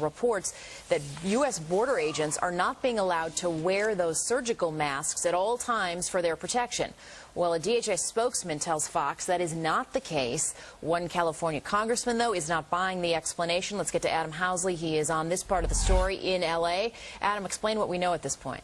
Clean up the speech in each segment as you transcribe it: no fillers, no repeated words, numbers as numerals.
Reports that U.S. border agents are not being allowed to wear those surgical masks at all times for their protection. Well, a DHS spokesman tells Fox that is not the case. One California congressman, though, is not buying the explanation. Let's get to Adam Housley. He is on this part of the story in L.A. Adam, explain what we know at this point.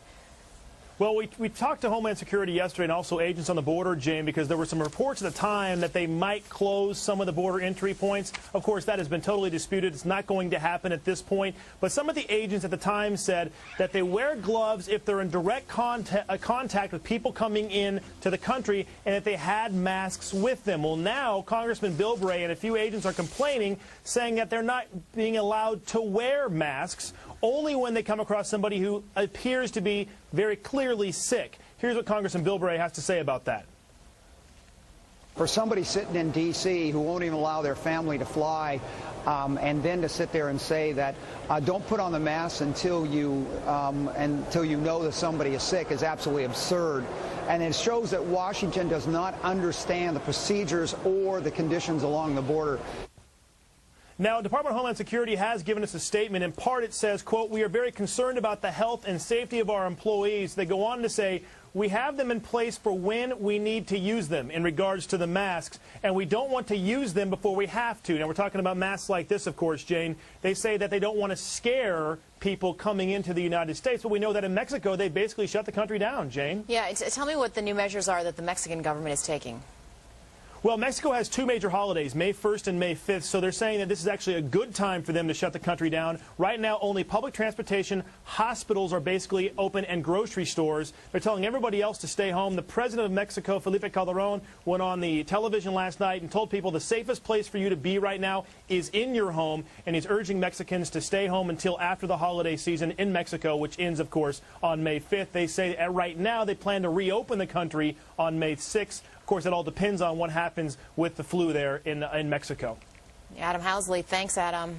Well, we talked to Homeland Security yesterday and also agents on the border, Jane, because there were some reports at the time that they might close some of the border entry points. Of course, that has been totally disputed. It's not going to happen at this point. But some of the agents at the time said that they wear gloves if they're in direct contact with people coming in to the country and if they had masks with them. Well, now Congressman Bilbray and a few agents are complaining, saying that they're not being allowed to wear masks only when they come across somebody who appears to be very clearly sick. Here's what Congressman Bilbray has to say about that. For somebody sitting in D.C. who won't even allow their family to fly, and then to sit there and say that don't put on the mask until you know that somebody is sick is absolutely absurd. And it shows that Washington does not understand the procedures or the conditions along the border. Now, Department of Homeland Security has given us a statement. In part, it says, quote, "We are very concerned about the health and safety of our employees." They go on to say, "We have them in place for when we need to use them in regards to the masks, and we don't want to use them before we have to." Now, we're talking about masks like this, of course, Jane. They say that they don't want to scare people coming into the United States, but we know that in Mexico, they basically shut the country down, Jane. Yeah, tell me what the new measures are that the Mexican government is taking. Well, Mexico has two major holidays, May 1st and May 5th, so they're saying that this is actually a good time for them to shut the country down. Right now, only public transportation, hospitals are basically open, and grocery stores. They're telling everybody else to stay home. The president of Mexico, Felipe Calderon, went on the television last night and told people the safest place for you to be right now is in your home, and he's urging Mexicans to stay home until after the holiday season in Mexico, which ends, of course, on May 5th. They say that right now they plan to reopen the country on May 6th. Of course, it all depends on what happens with the flu there in Mexico. Adam Housley, thanks, Adam.